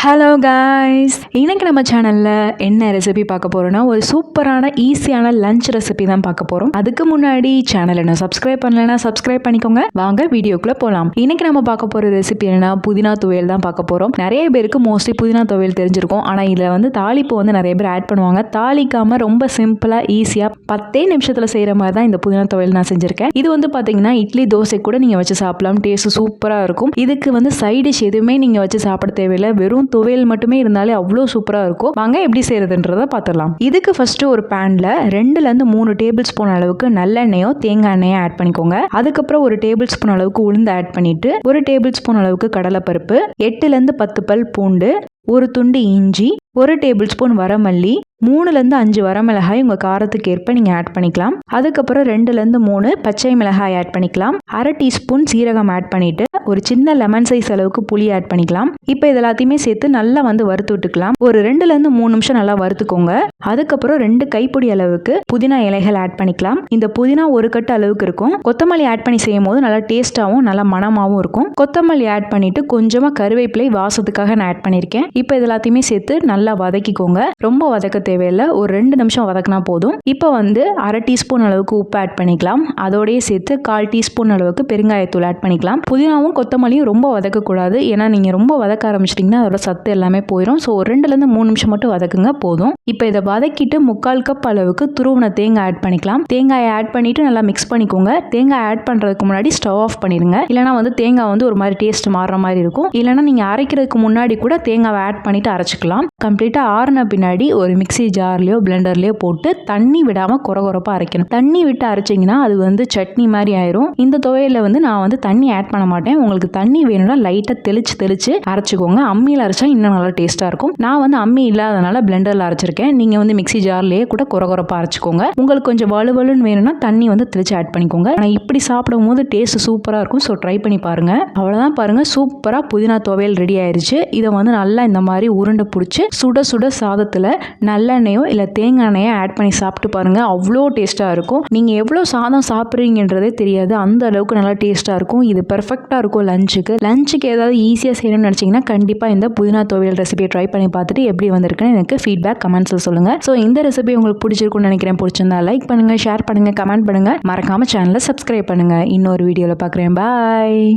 Hello guys, இன்னைக்கு நம்ம சேனலில் என்ன ரெசிபி பார்க்க போகிறோன்னா ஒரு சூப்பரான ஈஸியான லஞ்ச் ரெசிபி தான் பார்க்க போகிறோம். அதுக்கு முன்னாடி சேனல் என்ன சப்ஸ்கிரைப் பண்ணலைன்னா சப்ஸ்கிரைப் பண்ணிக்கோங்க. வாங்க வீடியோக்குள்ளே போகலாம். இன்னைக்கு நம்ம பார்க்க போகிற ரெசிபி என்னன்னா புதினா துவையல் தான் பார்க்க போகிறோம். நிறைய பேருக்கு மோஸ்ட்லி புதினா துவையல் தெரிஞ்சிருக்கும். ஆனால் இதில் வந்து தாளிப்பு வந்து நிறைய பேர் ஆட் பண்ணுவாங்க. தாளிக்காமல் ரொம்ப சிம்பிளாக ஈஸியாக 10 நிமிஷத்தில் செய்கிற மாதிரி தான் இந்த புதினா துவையல் நான் செஞ்சுருக்கேன். இது வந்து பார்த்தீங்கன்னா இட்லி தோசை கூட நீங்கள் வச்சு சாப்பிடலாம். டேஸ்ட் சூப்பராக இருக்கும். இதுக்கு வந்து சைட் டிஷ் எதுவுமே நீங்கள் வச்சு சாப்பிட தேவையில்லை. வெறும் துவையல் மட்டுமே இருந்தாலே அவ்வளோ சூப்பராக இருக்கும். வாங்க எப்படி செய்யறதுன்றதை பார்த்துடலாம். இதுக்கு ஃபர்ஸ்ட் ஒரு பேன்ல 2-3 டேபிள் ஸ்பூன் அளவுக்கு நல்லெண்ணெயோ தேங்காய் எண்ணெயோ ஆட் பண்ணிக்கோங்க. அதுக்கப்புறம் ஒரு டேபிள் ஸ்பூன் அளவுக்கு உளுந்து ஆட் பண்ணிட்டு ஒரு டேபிள் ஸ்பூன் அளவுக்கு கடலைப்பருப்பு, 8-10 பல் பூண்டு, ஒரு துண்டு இஞ்சி, ஒரு டேபிள் ஸ்பூன் வரமல்லி, 3-5 வரமிளகாய் உங்கள் காரத்துக்கு ஏற்ப நீங்கள் ஆட் பண்ணிக்கலாம். அதுக்கப்புறம் 2-3 பச்சை மிளகாய் ஆட் பண்ணிக்கலாம். அரை டீஸ்பூன் சீரகம் ஆட் பண்ணிட்டு ஒரு சின்ன லெமன் சைஸ் அளவுக்கு புளி ஆட் பண்ணிக்கலாம். இப்போ இது எல்லாத்தையுமே சேர்த்து நல்லா வந்து வறுத்து விட்டுக்கலாம். ஒரு 2-3 நிமிஷம் நல்லா வறுத்துக்கோங்க. அதுக்கப்புறம் 2 கைப்பிடி அளவுக்கு புதினா இலைகள் ஆட் பண்ணிக்கலாம். இந்த புதினா ஒரு கட்டு அளவுக்கு இருக்கும். கொத்தமல்லி ஆட் பண்ணி செய்யும் போது நல்லா டேஸ்டாகவும் நல்லா மணமாகவும் இருக்கும். கொத்தமல்லி ஆட் பண்ணிட்டு கொஞ்சமாக கருவேப்பிலை வாசத்துக்காக நான் ஆட் பண்ணியிருக்கேன். இப்போ இது எல்லாத்தையுமே சேர்த்து நல்லா வதக்கிக்கோங்க. ரொம்ப வதக்க தேவையில்லை, ஒரு 2 நிமிஷம் வதக்கினா போதும். இப்போ வந்து அரை டீஸ்பூன் அளவுக்கு உப்பு ஆட் பண்ணிக்கலாம். அதோடய சேர்த்து 1/4 டீஸ்பூன் அளவுக்கு பெருங்காயத்தூள் ஆட் பண்ணிக்கலாம். புதினாவும் கொத்தமல்லியும் ரொம்ப வதக்கக்கூடாது. ஏன்னா நீங்கள் ரொம்ப வதக்க ஆரம்பிச்சிட்டிங்கன்னா அதோட சத்து எல்லாமே போயிடும். ஸோ ஒரு 2-3 நிமிஷம் மட்டும் வதக்குங்க போதும். இப்போ இதை வதக்கிட்டு 3/4 கப் அளவுக்கு துருவன தேங்காய் ஆட் பண்ணிக்கலாம். தேங்காயை ஆட் பண்ணிட்டு நல்லா மிக்ஸ் பண்ணிக்கோங்க. தேங்காய் ஆட் பண்ணுறதுக்கு முன்னாடி ஸ்டவ் ஆஃப் பண்ணிடுங்க. இல்லைனா வந்து தேங்காய் வந்து ஒரு மாதிரி டேஸ்ட் மாறுற மாதிரி இருக்கும். இல்லைனா நீங்கள் அரைக்கிறதுக்கு முன்னாடி கூட தேங்காவை ஆட் பண்ணிட்டு அரைச்சிக்கலாம். கம்ப்ளீட்டாக ஆறுன பின்னாடி ஒரு மிக்ஸி ஜார்லையோ பிளெண்டர்லையோ போட்டு தண்ணி விடாமல் கொரகொரப்பாக அரைக்கணும். தண்ணி விட்டு அரைச்சிங்கன்னா அது வந்து சட்னி மாதிரி ஆயிரும். இந்த துவையில வந்து நான் வந்து தண்ணி ஆட் பண்ண மாட்டேன். உங்களுக்கு தண்ணி வேணும்னா லைட்டாக தெளிச்சு அரைச்சிக்கோங்க. அம்மியில் அரைச்சா இன்னும் நல்லா டேஸ்ட்டாக இருக்கும். நான் வந்து அம்மி இல்லாதனால பிளெண்டரில் அரைச்சிருக்கேன். நீங்கள் வந்து மிக்ஸி ஜார்லேயே கூட கொரகொரப்பாக அரைச்சிக்கோங்க. உங்களுக்கு கொஞ்சம் வலுவலுன்னு வேணும்னா தண்ணி வந்து தெளிச்சு ஆட் பண்ணிக்கோங்க. ஆனால் இப்படி சாப்பிடும் போது டேஸ்ட் சூப்பராக இருக்கும். ஸோ ட்ரை பண்ணி பாருங்க. அவ்வளோதான், பாருங்க சூப்பராக புதினா துவையல் ரெடி ஆயிருச்சு. இதை வந்து நல்லா இந்த மாதிரி உருண்டை பிடிச்சி சுட சுட சாதத்தில் நல்லெண்ணெயோ இல்லை தேங்காய் எண்ணெயோ ஆட் பண்ணி சாப்பிட்டு பாருங்க. அவ்வளோ டேஸ்ட்டாக இருக்கும். நீங்கள் எவ்வளோ சாதம் சாப்பிட்றீங்கன்றதே தெரியாது, அந்த அளவுக்கு நல்லா டேஸ்ட்டாக இருக்கும். இது பெர்ஃபெக்டாக இருக்கும் லஞ்சுக்கு ஏதாவது ஈஸியாக செய்யணும்னு நினச்சிங்கன்னா கண்டிப்பாக இந்த புதினா துவையல் ரெசிபியை ட்ரை பண்ணி பார்த்துட்டு எப்படி வந்திருக்குன்னு எனக்கு ஃபீட்பேக் கமெண்ட்ஸில் சொல்லுங்கள். ஸோ இந்த ரெசிபி உங்களுக்கு பிடிச்சிருக்குன்னு நினைக்கிறேன். பிடிச்சிருந்தா லைக் பண்ணுங்கள், ஷேர் பண்ணுங்கள், கமெண்ட் பண்ணுங்கள். மறக்காமல் சேனலை சப்ஸ்கிரைப் பண்ணுங்கள். இன்னொரு வீடியோவில் பார்க்குறேன். பாய்.